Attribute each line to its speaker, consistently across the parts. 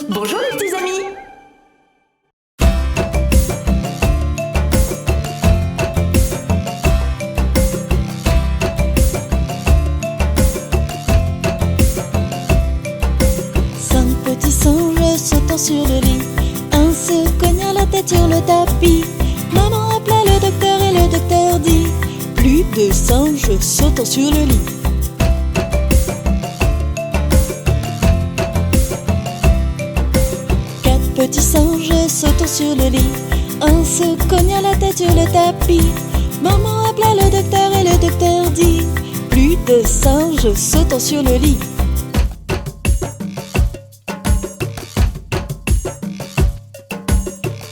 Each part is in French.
Speaker 1: Bonjour les petits amis.
Speaker 2: Cinq petits singes sautant sur le lit, un se cogna la tête sur le tapis. Maman appela le docteur et le docteur dit: plus de singes sautant sur le lit. Quatre petits singes sautant sur le lit, un se cogna la tête sur le tapis. Maman appela le docteur et le docteur dit: plus de singes sautant sur le lit.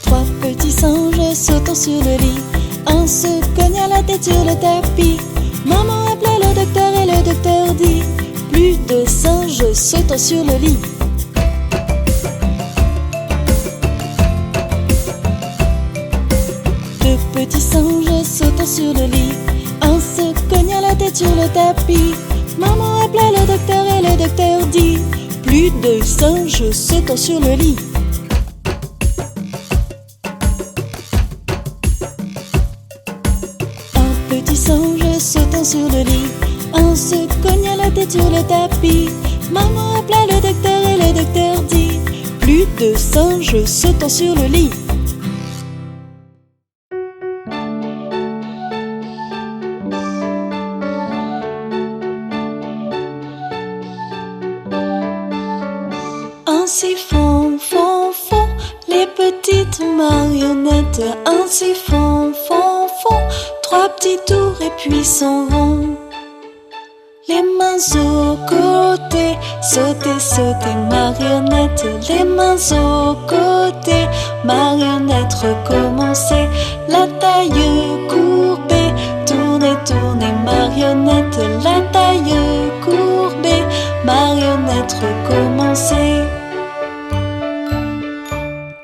Speaker 2: Trois petits singes sautant sur le lit, un se cogna la tête sur le tapis. Maman appela le docteur et le docteur dit: plus de singes sautant sur le lit. Deux petits singes sautant sur le lit, un se cogna la tête sur le tapis. Maman appela le docteur et le docteur dit: plus de singes sautant sur le lit. Petit singe sautant sur le lit, un se cogna la tête sur le tapis. Maman appela le docteur et le docteur dit: plus de singes sautant sur le lit. Ainsi font, font, font les petites marionnettes. Ainsi font, font, font trois petits tours et puis s'en vont. Les mains au côté, sauter, sauter, marionnette. Les mains au côté, marionnette, recommencer. La taille courbée, tourner, tourner, marionnette. La taille courbée, marionnette, recommencer.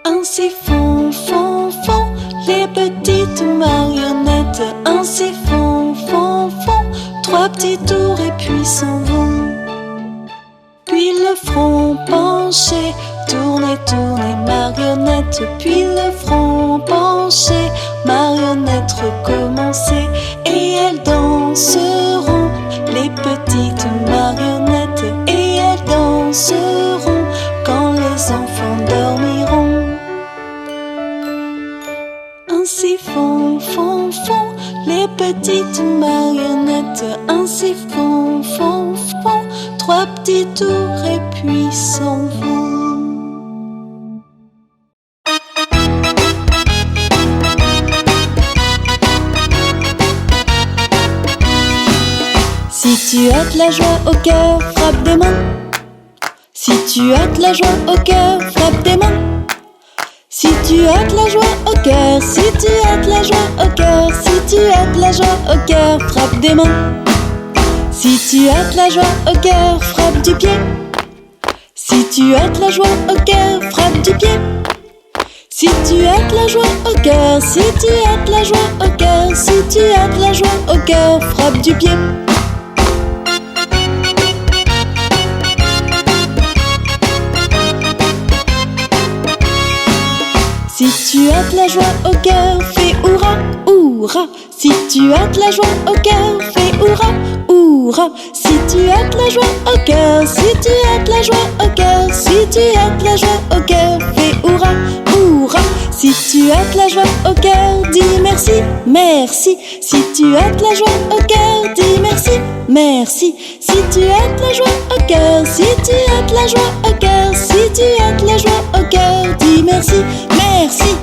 Speaker 2: Ainsi font, font, font les petites marionnettes. Ainsi font, font, font trois petits tours et puis s'en vont. Puis le front penché, tourner, tourner, marionnette. Puis le front penché, marionnette, recommencer. Et elles danseront, les petites marionnettes. Et elles danseront quand les enfants dormiront. Ainsi font, font, font les petites marionnettes. Ainsi font, font, font trois petits tours et puis s'en vont. Si tu as de la joie au cœur, frappe des mains. Si tu as de la joie au cœur, frappe des mains. Si tu as de la joie au cœur, si tu as de la joie au cœur, si tu as de la joie au cœur, frappe des mains. Si tu as de la joie au cœur, frappe du pied. Si tu as de la joie au cœur, frappe du pied. Si tu as de la joie au cœur, si tu as de la joie au cœur, si tu as de la joie au cœur, frappe du pied. Si tu as de la joie au cœur, fais hurrah, hurrah. Si tu as de la joie au cœur, fais hurrah, hurrah. Si tu as de la joie au cœur, si tu as de la joie au cœur, si tu as de la joie au cœur, fais hurrah, hurrah. Si tu as de la joie au cœur, dis merci, merci. Si tu as de la joie au cœur, dis merci, merci. Si tu as de la joie au cœur, si tu as de la joie au cœur, si tu as de la joie au cœur, dis merci, merci.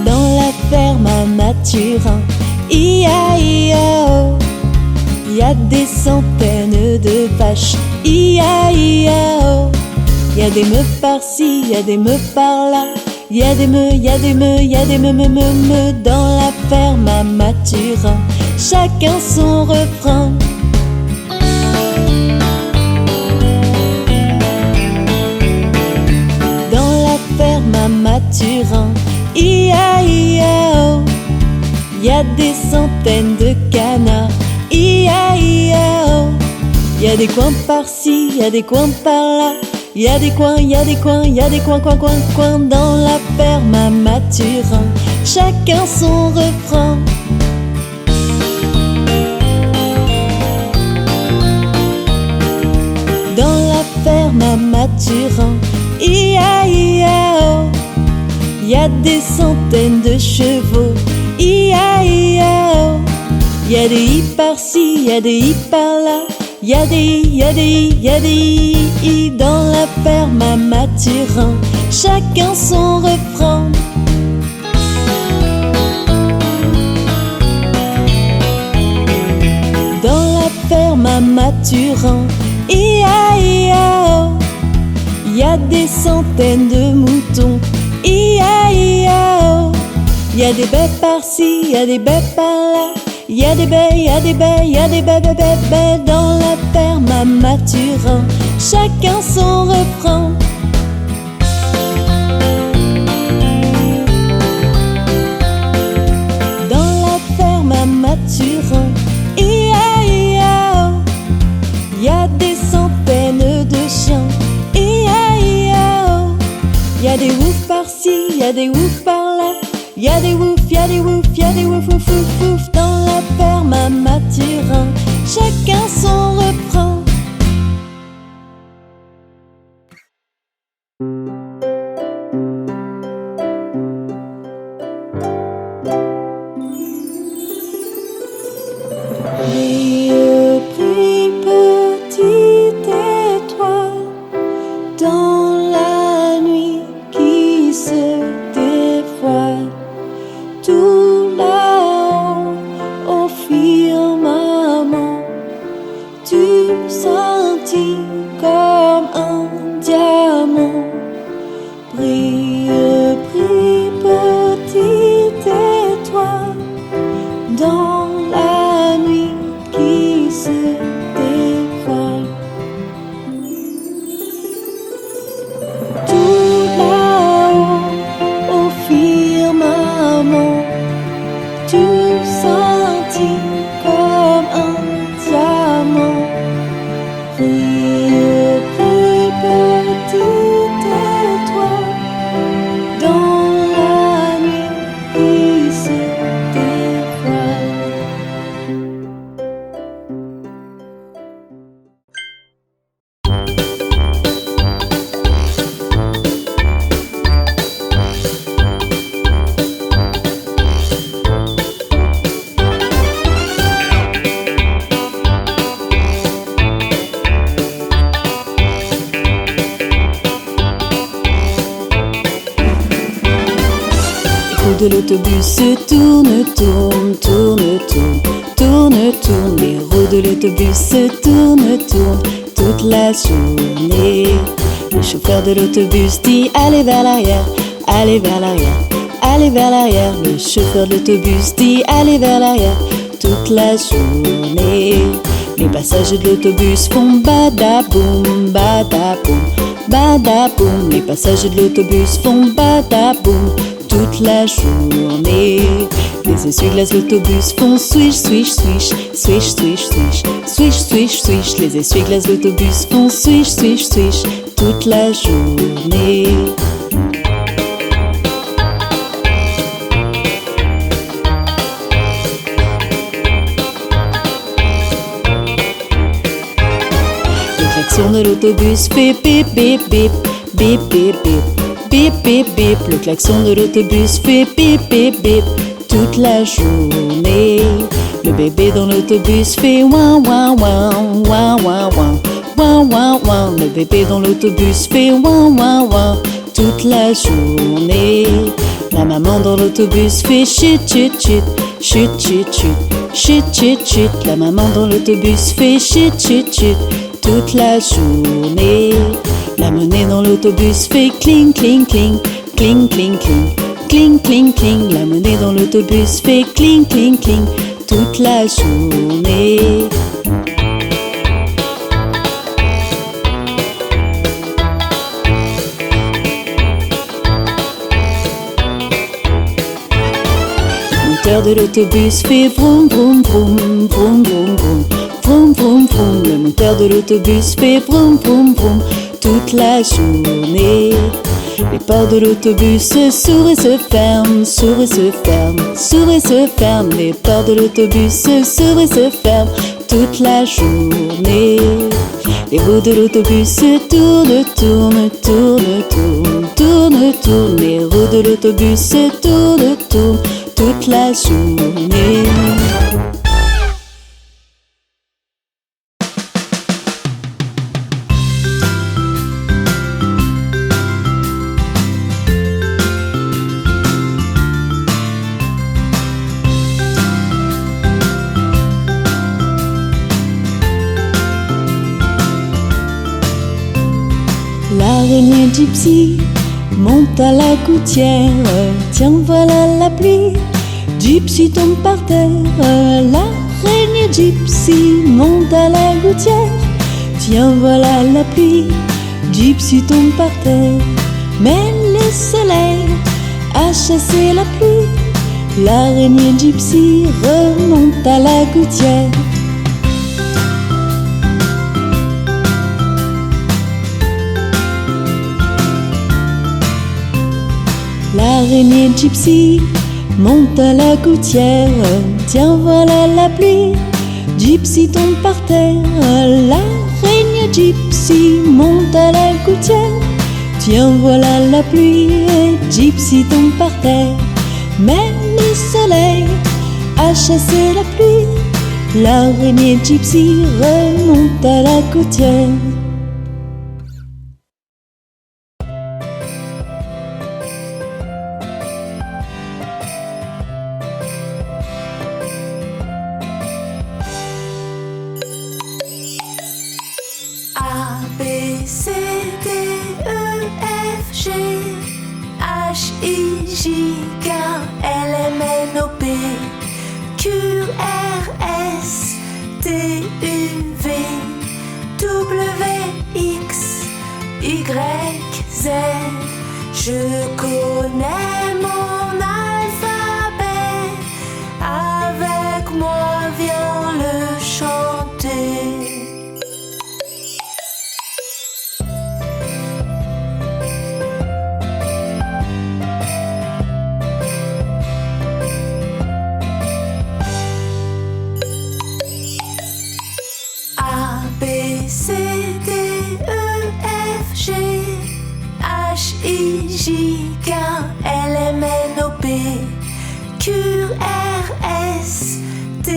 Speaker 2: Dans la ferme à Mathurin, I-A-I-A-O, il y a des centaines de vaches, I-A-I-A-O. Il y a des meufs par-ci, il y a des meufs par-là. Il y a des meux, il y a des meux, il y a des meux dans la ferme à Mathurin. Chacun son refrain. Dans la ferme à Mathurin, Mathurin. I-A-I-A-O. Y a des centaines de canards. I-A-I-A-O. Y a des coins par-ci, y a des coins par-là. Y a des coins, y a des coins, y a des coins, coins dans la ferme à Mathurin. Chacun son refrain. Dans la ferme à Mathurin. I-A-I-A-O. Y a des centaines de chevaux. I-A-I-A-O. Y a des i par-ci, y a des i par-là. Y a des i, y a des i, y a des i dans la ferme à Mathurin. Chacun son refrain. Dans la ferme à Mathurin. I-A-I-A-O. Y a des centaines de moutons. I-A-I-A-O. Y a des baies par-ci, y a des baies par-là. Y a des baies, y a des baies, y a des baies dans la ferme à Mathurin. Chacun son refrain. Dans la ferme à Mathurin. I-A-I-A-O. Y a des centaines de chiens. I-A-I-A-O. Y a des oufs par-ci, y a des oufs par-là. Y a des oufs, y a des oufs, y a des ouf, ouf, ouf, ouf dans la ferme à Mathurin. Chacun son refrain. Brille, brille, petite étoile dans la nuit qui se dévoile. Tout là-haut au firmament, tu sentis comme un diamant. Brille, brille, petite étoile dans la nuit qui se dévoile. Tout là-haut au firmament, tu sentis comme un diamant. Brille, brille, petite étoile dans la nuit qui se dévoile. Les roues de l'autobus se tournent, tournent, tournent, tournent, tournent, tournent. Les roues de l'autobus se tournent, tournent toute la journée. Le chauffeur de l'autobus dit allez vers l'arrière, allez vers l'arrière, allez vers l'arrière. Le chauffeur de l'autobus dit allez vers l'arrière toute la journée. Les passagers de l'autobus font badaboum, badaboum, badaboum. Les passagers de l'autobus font badaboum toute la journée. Les essuie-glaces de l'autobus font swish, swish, swish, swish, swish, swish, swish, swish, swish. Les essuie-glaces de l'autobus font swish, swish, swish toute la journée. Le klaxon de l'autobus fait bip, bip, bip, bip, bip, bip. Bip, bip, bip, le klaxon de l'autobus fait bip, bip, bip toute la journée. Le bébé dans l'autobus fait ouin, ouin, ouin, ouin, ouin, ouin, ouin, ouin, ouin. Le bébé dans l'autobus fait ouin, ouin, ouin toute la journée. La maman dans l'autobus fait chut, chut, chut, chut, chut, chut, chut, chut, chut. La maman dans l'autobus fait chut, chut, chut toute la journée. La monnaie dans l'autobus fait cling, cling, cling, cling, cling, cling, cling, cling, cling. La monnaie dans l'autobus fait cling, cling, cling toute la journée. moteur de l'autobus fait vroom vroom vroom, vroom vroom vroom, vroom vroom vroom. Le moteur de l'autobus fait vroom vroom vroom toute la journée. Les portes de l'autobus s'ouvrent et se ferment, s'ouvrent et se ferment, s'ouvrent et se ferment. Les portes de l'autobus s'ouvrent et se ferment toute la journée. Les roues de l'autobus tournent, tournent, tournent, tournent, tournent, tournent. Les roues de l'autobus tournent, tournent toute la journée. L'araignée gypsy monte à la gouttière. Tiens, voilà la pluie. Gypsy tombe par terre. L'araignée gypsy monte à la gouttière. Tiens, voilà la pluie. Gypsy tombe par terre. Mais le soleil a chassé la pluie. L'araignée gypsy remonte à la gouttière. L'araignée gypsy monte à la gouttière. Tiens, voilà la pluie. Gypsy tombe par terre. L'araignée gypsy monte à la gouttière. Tiens, voilà la pluie. Gypsy tombe par terre. Mais le soleil a chassé la pluie. L'araignée gypsy remonte à la gouttière.
Speaker 1: A, B, C, D, E, F, G, H, I, J, K, L, M, N, O, P, Q, R, S, T, U, V, W, X, Y, Z. Je connais mon alphabet. Avec moi, viens le chanter. A, B, C, D, E, F, G, H, I, J, K, L, M, N, O, P, Q, R, S, T,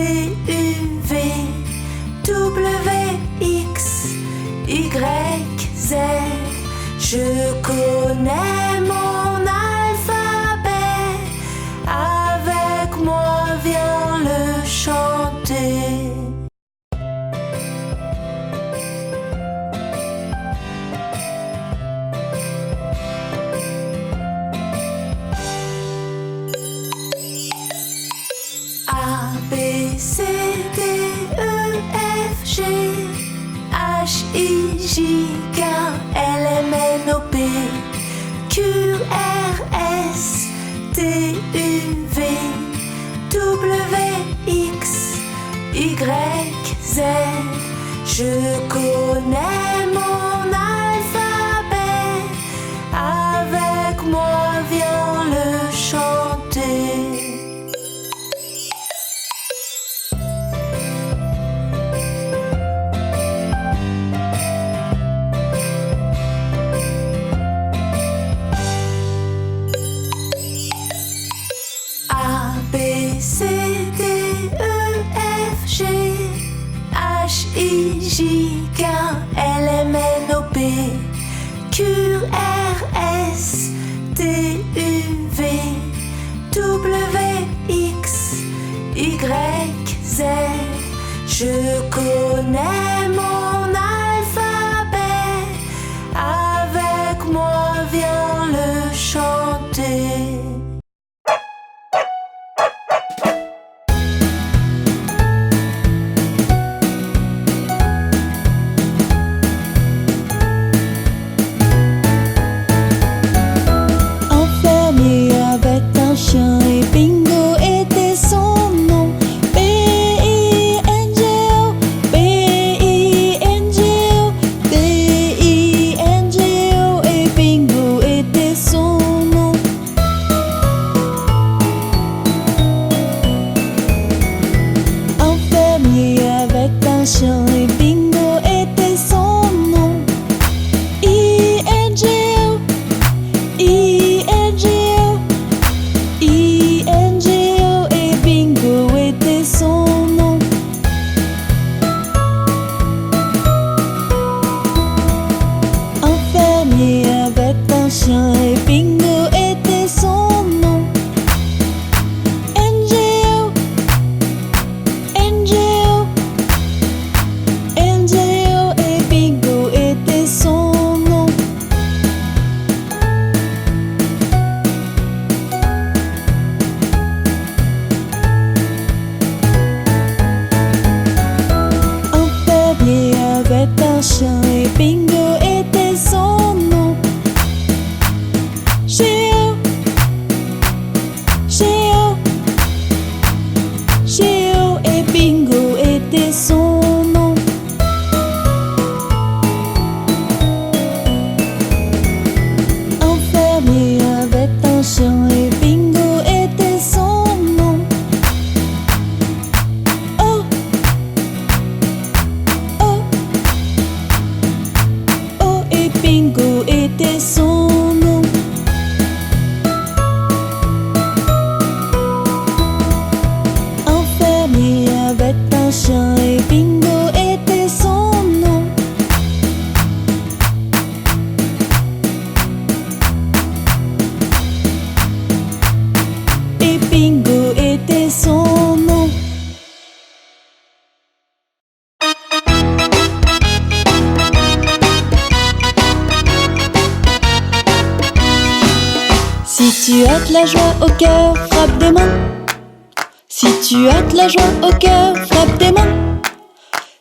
Speaker 1: U, V, W, X, Y, Z. Je connais mon alphabet. Avec moi, viens le chanter. A, B, C, D, E, F, G, H, I, J, K, L, M, N, O, P, Q, R, S, T, U, V, W, X, Y, Z. Je connais mon alphabet. Avec moi, viens le chanter. A, B, C, D, E, F, G, H, I, J, K, L, M, N, O, P, Q, R, S, T, U, V, W, X, Y, Z. Je connais mon alphabet. Avec moi, viens le chanter.
Speaker 2: Enfermé avec un chien et Bingo était son Géo, Géo, Géo et Bingo était son nom. Enfermé avec un chien et Bingo était son nom. Oh, oh, oh et Bingo était son nom. Enfermé avec un chien et Bingo était son nom. Et Bingo était son nom. Si tu as de la joie au cœur, frappe des mains. Si tu as de la joie au cœur, frappe des mains.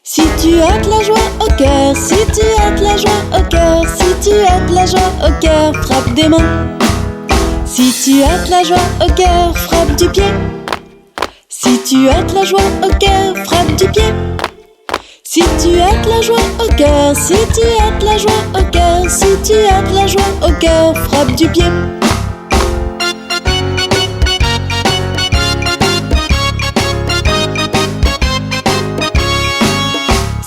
Speaker 2: Si tu as de la joie au cœur, si tu as de la joie au cœur, si tu as de la joie au cœur, frappe des mains. Si tu as de la joie au cœur, frappe du pied. Si tu as de la joie au cœur, frappe du pied. Si tu as de la joie au cœur, si tu as de la joie au cœur, si tu as de la joie au cœur, frappe du pied.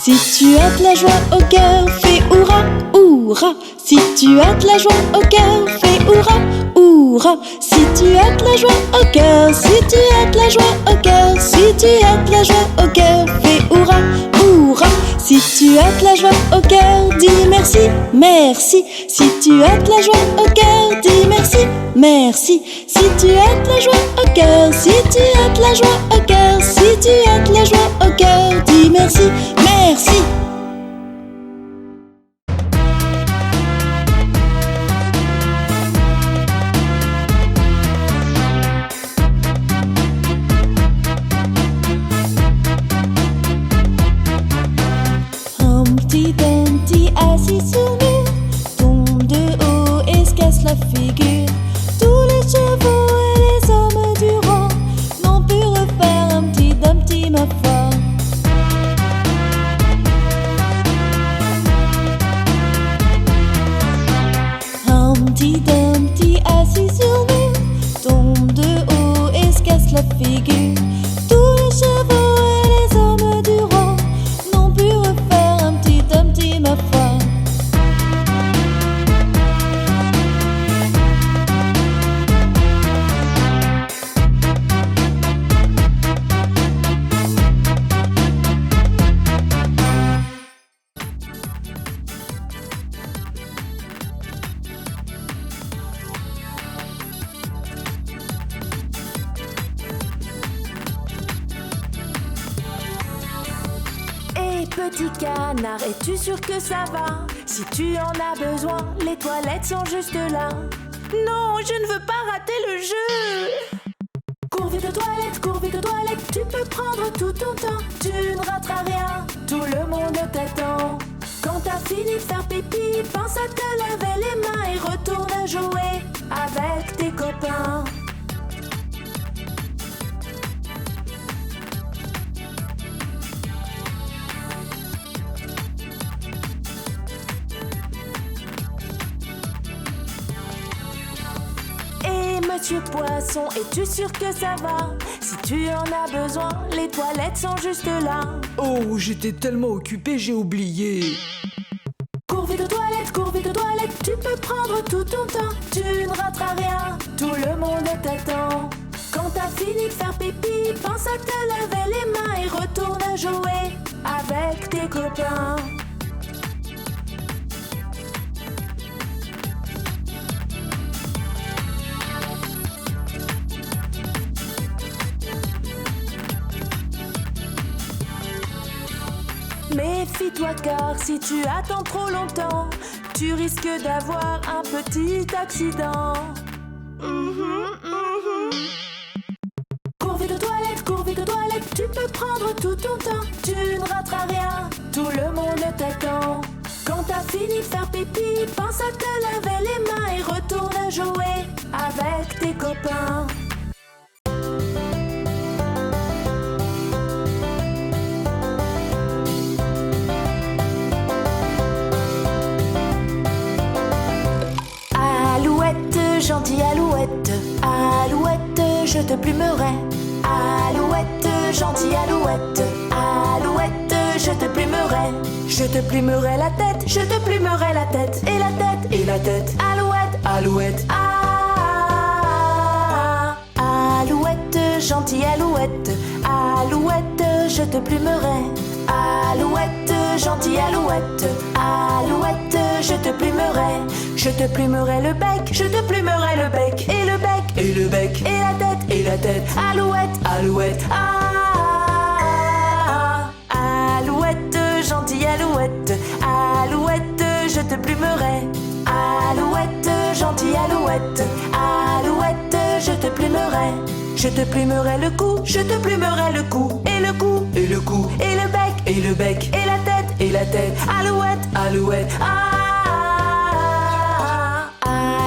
Speaker 2: Si tu as de la joie au cœur, fais hurrah, hurrah. Si tu as de la joie au cœur, fais hurrah, hurrah. Si tu as de la joie au cœur, si tu as de la joie au cœur, si tu as de la joie au cœur, fais hurrah, hurrah. Si tu as de la joie au cœur, dis merci, merci. Si tu as de la joie au cœur, dis merci, merci. Si tu as de la joie au cœur, si tu as de la joie au cœur, si tu as de la joie au cœur, dis merci, merci. Humpty Dumpty assis sur nous tombe de haut et se casse la figure. Tous les chevaux et les hommes du rang n'ont pu refaire Humpty Dumpty, ma foi. Humpty Dumpty assis sur nous tombe de haut et se casse la figure. Tous les chevaux et les hommes du rang n'ont pu refaire Humpty Dumpty, ma foi.
Speaker 1: Petit canard, es-tu sûr que ça va? Si tu en as besoin, les toilettes sont juste là. Non, je ne veux pas rater le jeu. Cours vite aux toilettes, tu peux prendre tout ton temps. Tu ne rateras rien, tout le monde t'attend. Quand t'as fini de faire pipi, pense à te laver les mains et retourne jouer avec tes copains. Monsieur Poisson, es-tu sûr que ça va? Si tu en as besoin, les toilettes sont juste là.
Speaker 3: Oh, j'étais tellement occupé, j'ai oublié.
Speaker 1: Cours vite aux toilettes, tu peux prendre tout ton temps. Tu ne rateras rien, tout le monde t'attend. Quand t'as fini de faire pipi, pense à te laver les mains et retourne jouer avec tes copains. Méfie-toi car si tu attends trop longtemps, tu risques d'avoir un petit accident. Cours vite aux toilettes, tu peux prendre tout ton temps. Tu ne rateras rien, tout le monde t'attend. Quand t'as fini de faire pipi, pense à te laver les mains et retourne jouer avec tes copains. Alouette, gentille alouette, alouette, je te plumerai. Alouette, gentille alouette, alouette, je te plumerai. Je te plumerai la tête, je te plumerai la tête, et la tête, et la tête. Alouette, alouette, ah. Alouette, gentille alouette, alouette, je te plumerai. Alouette, gentille alouette, alouette, je te plumerai. Je te plumerai le bec, je te plumerai le bec, et le bec, et le bec, et la tête, et la tête. Alouette, alouette, ah. Alouette, gentille alouette, alouette, je te plumerai. Alouette, gentille alouette, alouette, je te plumerai. Je te plumerai le cou, je te plumerai le cou, et le cou, et le cou, et le bec, et le bec, et la tête, et la tête. Alouette, alouette, ah.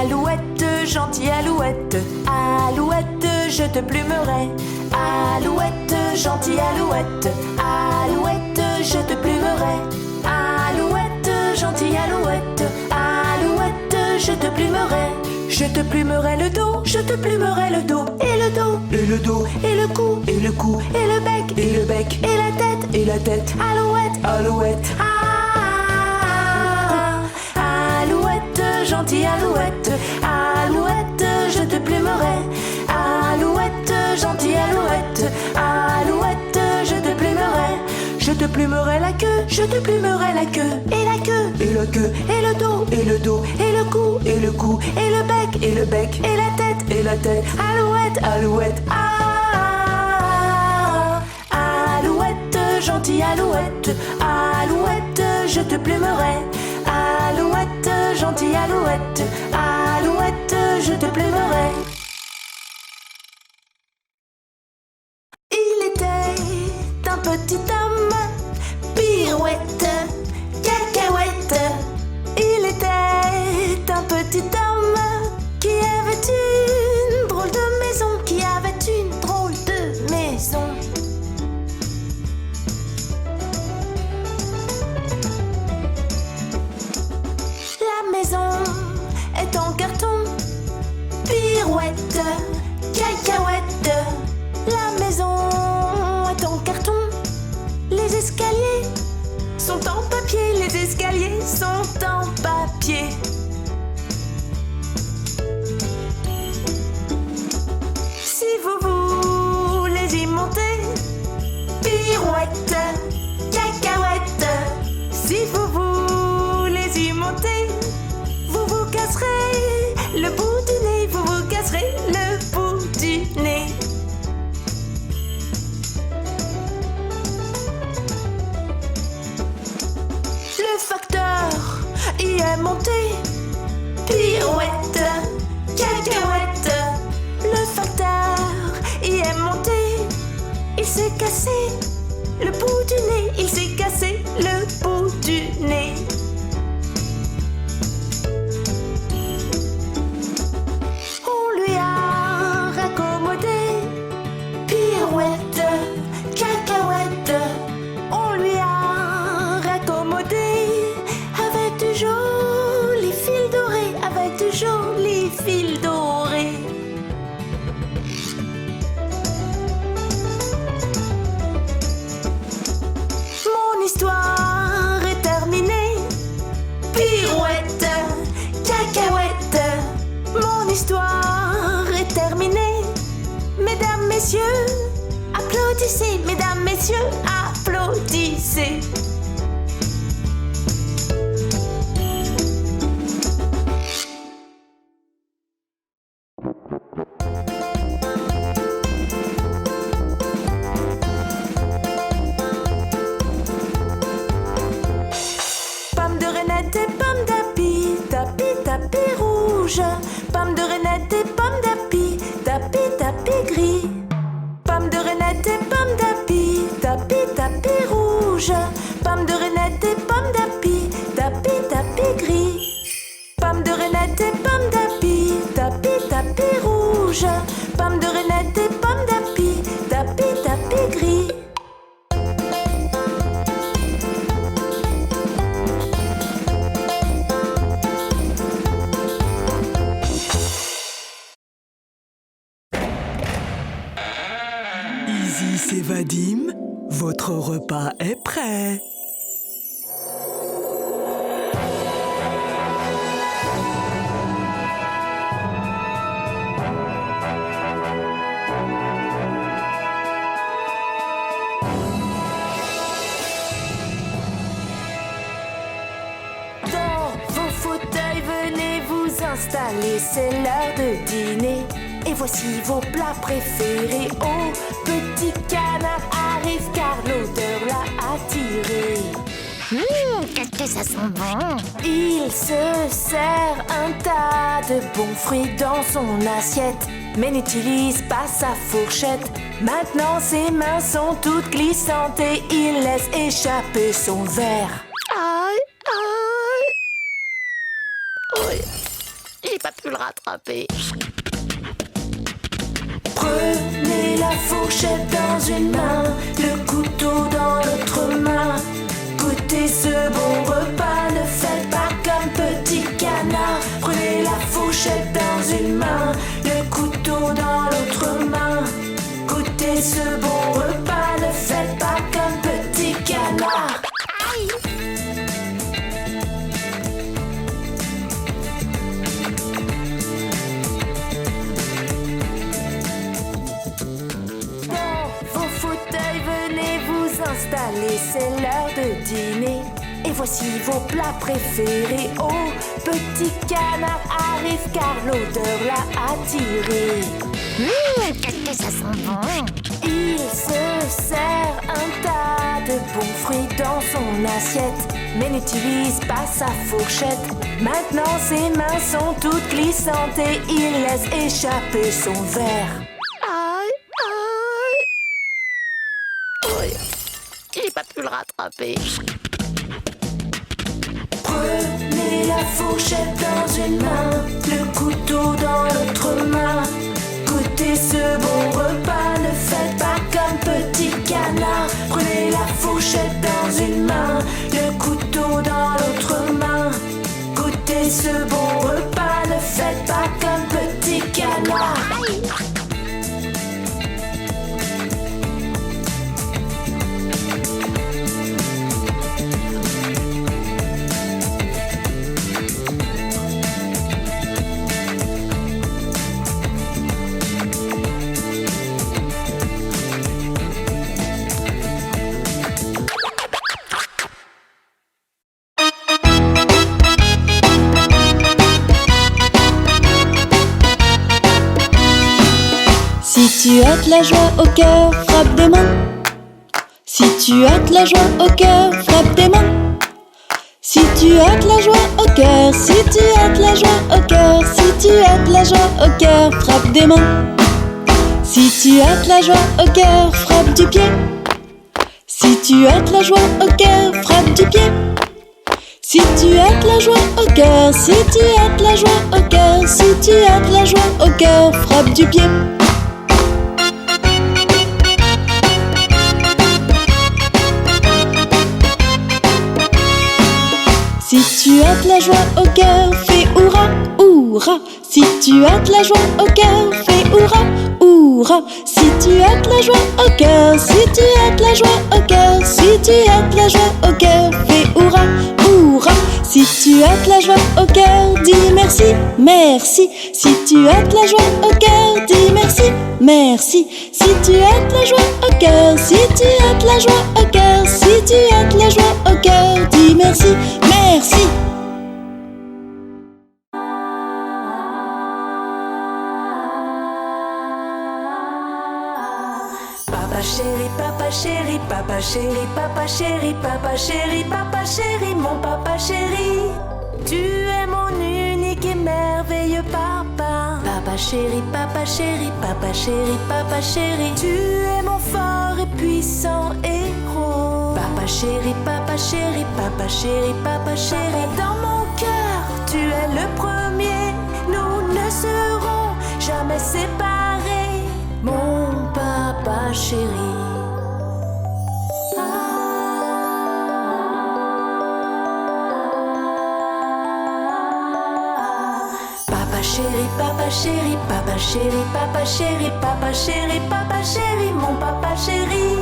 Speaker 1: Alouette, gentille alouette, alouette, je te plumerai. Alouette, gentille alouette, alouette, je te plumerai. Alouette, gentille alouette, alouette, je te plumerai. Je te plumerai le dos, je te plumerai le dos, et le dos, et le dos, et le cou, et le cou, et le bec, et le bec, et la tête, et la tête. Alouette, alouette, ah. Alouette, gentille alouette, alouette, je te plumerai. Alouette, gentille alouette, alouette, je te plumerai. Je te plumerai la queue, je te plumerai la queue, et la queue, et la queue, et le dos, et le dos, et le cou, et le cou, et le bec, et le bec, et la tête, et la tête. Alouette, alouette, ah. Alouette, gentille alouette, alouette, je te plumerai. Alouette, gentille alouette, alouette, je te plumerai. Il était un petit homme, pirouette, cacahuète. Il était un petit homme qui avait une drôle de maison, qui avait une drôle de maison. La maison est en carton, pirouette, cacahuète. La maison est en carton, les escaliers sont en papier, les escaliers sont en papier. Si vous voulez y monter, pirouette, cacahuète. Si vous voulez y monter, vous vous casserez le bout du nez, vous vous casserez le bout du nez. Le facteur y est monté, pirouette, cacahuète. Le facteur y est monté, il s'est cassé le bout du nez, il s'est cassé le bout du nez. On lui a raccommodé, pirouette, cacahuète. On lui a raccommodé avec du joli fil doré, avec du joli fil doré. Mon histoire est terminée, pirouette, cacahuète. Mon histoire est terminée. Mesdames, messieurs, applaudissez. Mesdames, messieurs, applaudissez. Pomme de Renette et pomme d'api, tapis, tapis rouge. Pomme de Renette et pomme d'api, tapis, tapis gris. Pomme de Renette et pomme d'api, tapis, tapis rouge. Pomme de Renette et pomme d'api, tapis, rouge, pomme de renette et pomme d'api, d'api, d'api gris.
Speaker 3: Isis et Vadim, votre repas est prêt.
Speaker 1: Dans vos fauteuils, venez vous installer, c'est l'heure de dîner. Et voici vos plats préférés. Oh, petit canard arrive car l'odeur l'a attiré.
Speaker 4: Qu'est-ce que ça sent bon!
Speaker 1: Il se sert un tas de bons fruits dans son assiette, mais n'utilise pas sa fourchette. Maintenant ses mains sont toutes glissantes et il laisse échapper son verre.
Speaker 4: Aïe, aïe! Oui, j'ai pas pu le rattraper.
Speaker 1: Prenez la fourchette dans une main, le couteau dans l'autre main. Goûtez ce bon repas, ne faites pas comme petit canard. Prenez la fourchette dans une main, le couteau dans l'autre main. Goûtez ce bon repas, ne faites pas comme petit canard. Installez, c'est l'heure de dîner. Et voici vos plats préférés. Oh, petit canard arrive car l'odeur l'a attiré.
Speaker 4: Qu'est-ce que ça sent bon!
Speaker 1: Il se sert un tas de bons fruits dans son assiette, mais n'utilise pas sa fourchette. Maintenant ses mains sont toutes glissantes et il laisse échapper son verre.
Speaker 4: Aïe, aïe! Oui, j'ai pas pu le rattraper.
Speaker 1: Prenez la fourchette dans une main, le couteau dans l'autre main. Goûtez ce bon repas, ne faites pas comme petit canard. Prenez la fourchette dans une main, le couteau dans l'autre main. Goûtez ce bon repas, ne faites pas comme petit canard.
Speaker 2: Si tu as de la joie au cœur, frappe des mains. Si tu as de la joie au cœur, frappe des mains. Si tu as de la joie au cœur, si tu as de la joie au cœur, si tu as de la joie au cœur, frappe des mains. Si tu as de la joie au cœur, frappe du pied. Si tu as de la joie au cœur, frappe du pied. Si tu as de la joie au cœur, si tu as de la joie au cœur, si tu as de la joie au cœur, frappe du pied. Si tu as de la joie au cœur, fais hurrah, hurrah. Si tu as de la joie au cœur, fais hurrah, hurrah. Si tu as de la joie au cœur, si tu as de la joie au cœur, si tu as de la joie au cœur, fais hurrah, hurrah. Si tu as de la joie au cœur, dis merci, merci. Si tu as de la joie au cœur, dis merci, merci. Si tu as de la joie au cœur, si tu as de la joie au cœur, si tu as de la joie au cœur, dis merci, merci.
Speaker 1: Papa chéri, papa chéri, papa chéri, papa chéri, papa chéri, papa chéri, mon papa chéri. Tu es mon unique et merveilleux papa. Papa chéri, papa chéri, papa chéri, papa chéri. Tu es mon fort et puissant héros. Papa chéri, papa chéri, papa chéri, papa chéri. Dans mon cœur, tu es le premier. Nous ne serons jamais séparés. chéri. Papa chéri, papa chéri, papa chéri, papa chéri, papa chéri, papa chéri, mon papa chéri.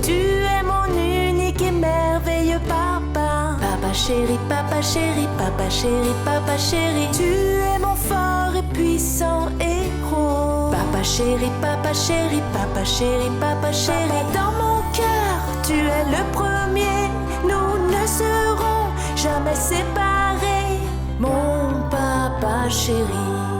Speaker 1: Tu es mon unique et merveilleux papa. Papa chéri, papa chéri, papa chéri, papa chéri. Tu es mon fort et puissant héros. Papa chéri, papa chéri, papa chéri, papa chéri. Papa, dans mon cœur, tu es le premier. Nous ne serons jamais séparés. Mon papa chéri.